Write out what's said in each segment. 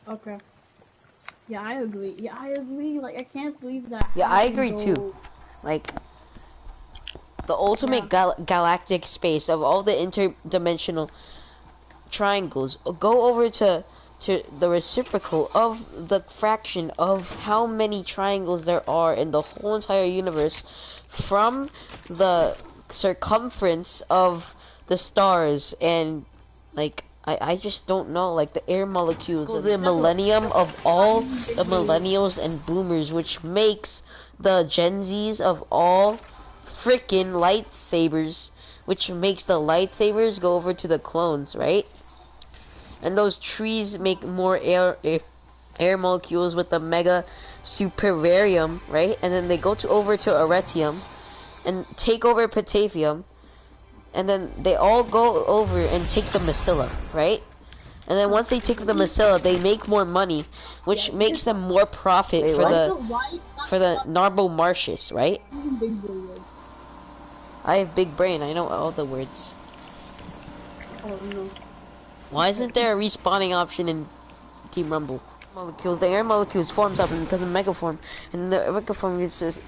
Okay. Yeah, I agree. Yeah, I agree. Like, I can't believe that. Yeah, I agree too. Like, the ultimate galactic space of all the interdimensional triangles go over to the reciprocal of the fraction of how many triangles there are in the whole entire universe from the circumference of the stars. And like I just don't know, like the air molecules, the millennium of all the millennials and boomers, which makes the Gen Zs of all freaking lightsabers, which makes the lightsabers go over to the clones, right? And those trees make more air molecules with the mega supervarium, right? And then they go over to Aretium and take over Patavium, and then they all go over and take the Macilla, right? And then once they take the Macilla, they make more money, which makes them more profit for the Narbo Marshes, right? I have big brain. I know all the words. Oh no. Why isn't there a respawning option in Team Rumble? Molecules, the air molecules forms up and becomes a megaform, and the megaform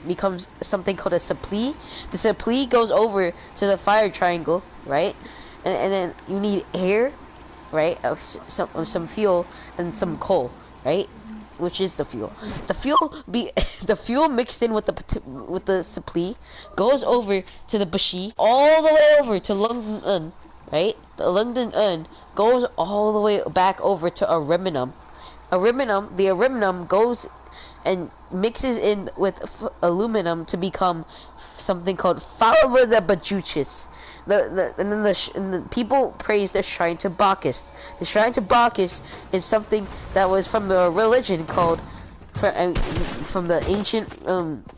becomes something called a supply. The supply goes over to the fire triangle, right? And then you need air, right? Of some fuel and some coal, right? Which is the fuel. The fuel mixed in with the supply goes over to the Bashi, all the way over to London, right? The London goes all the way back over to Ariminum. The Ariminum goes and mixes in with aluminum to become something called Falva de Bajuchis. And then the people praise the shrine to Bacchus. The shrine to Bacchus is something that was from the religion called, from the ancient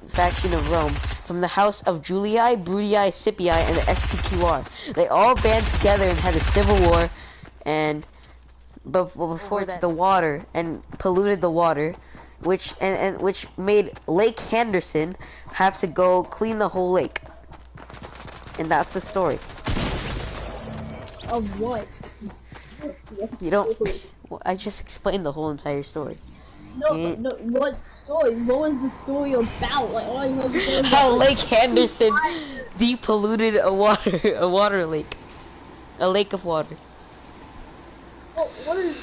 faction of Rome, from the house of Julii, Brudii, Scipii, and the SPQR. They all band together and had a civil war, and before that, the water, and polluted the water, which made Lake Handerson have to go clean the whole lake. And that's the story. Of what? You don't. Well, I just explained the whole entire story. No, no. What story? What was the story about? Like, all I heard was how Lake Handerson depolluted a water lake, a lake of water. Oh, how did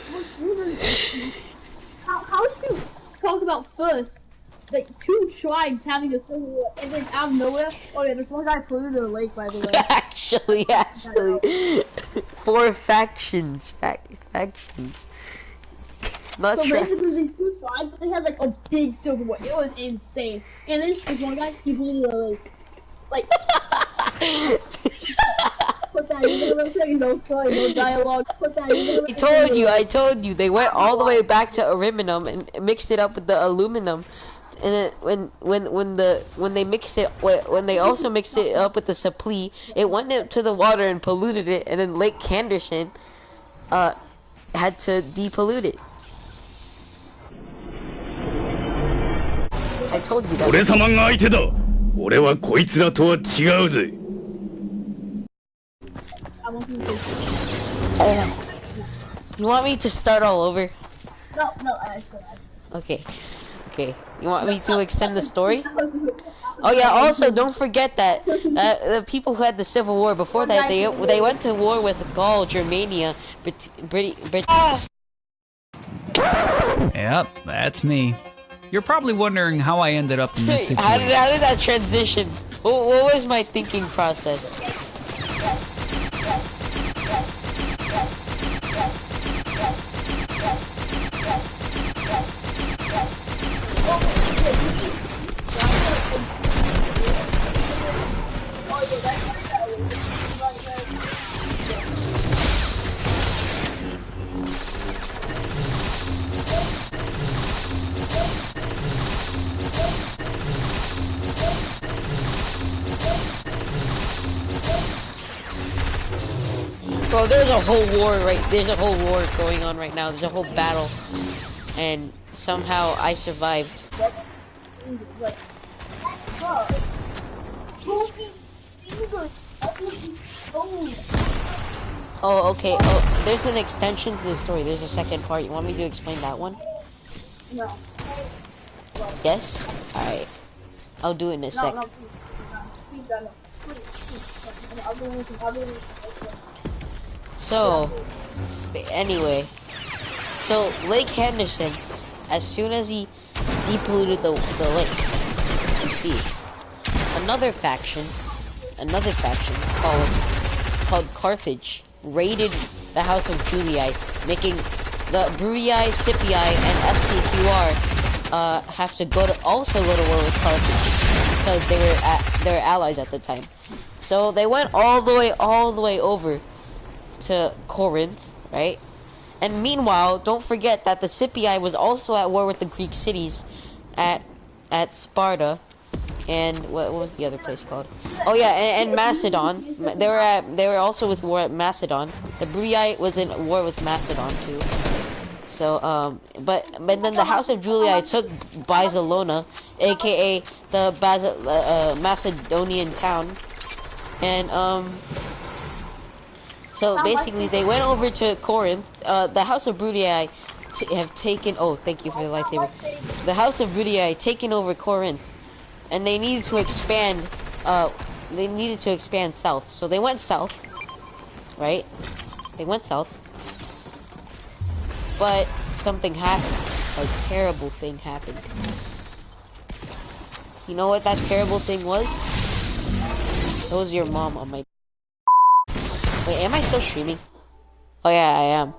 you talk about first, like, two tribes having a civil war, and then out of nowhere, oh yeah, there's one guy polluted the lake, by the way. actually, 4 factions, factions. Not so basically, these two tribes, they had like a big civil war. It was insane. And then there's one guy, he polluted the lake. Like, put that in there, I'm saying no story, no dialogue. Put that in there. I told you, they went all the way back to Ariminum and mixed it up with the aluminum. And then when they mixed it, when they also mixed it up with the supply, it went into the water and polluted it, and then Lake Handerson had to depollute it. I told you that. You want me to start all over? No, I swear. Okay. You want me to extend the story? Oh yeah. Also, don't forget that the people who had the Civil War before that, they went to war with Gaul, Germania, Britain. Yep, that's me. You're probably wondering how I ended up in this situation. How did that transition? What was my thinking process? Bro, there's a whole war going on right now. There's a whole battle, and somehow I survived. Oh, okay. Oh, there's an extension to the story. There's a second part. You want me to explain that one? No. Yes? Alright. I'll do it in a sec. No, please, no. Please. I'll do it. So, anyway. So, Lake Henderson, as soon as he depolluted the lake, you see, another faction called Carthage raided the House of Julii, making the Bruii, Scipii, and SPQR have to also go to war with Carthage because they were allies at the time. So they went all the way over to Corinth, right? And meanwhile, don't forget that the Scipii was also at war with the Greek cities at Sparta. And what was the other place called? Oh yeah, and Macedon. They were also with war at Macedon. The Bruii was in war with Macedon too. So but then the House of Julii took Byzalona, aka the Macedonian town, and so basically they went over to Corinth. The House of Bruii have taken. Oh, thank you for the lightsaber. The House of Bruii taken over Corinth. And they needed to expand, south. So they went south, right? They went south. But something happened. A terrible thing happened. You know what that terrible thing was? It was your mom on my... Wait, am I still streaming? Oh yeah, I am.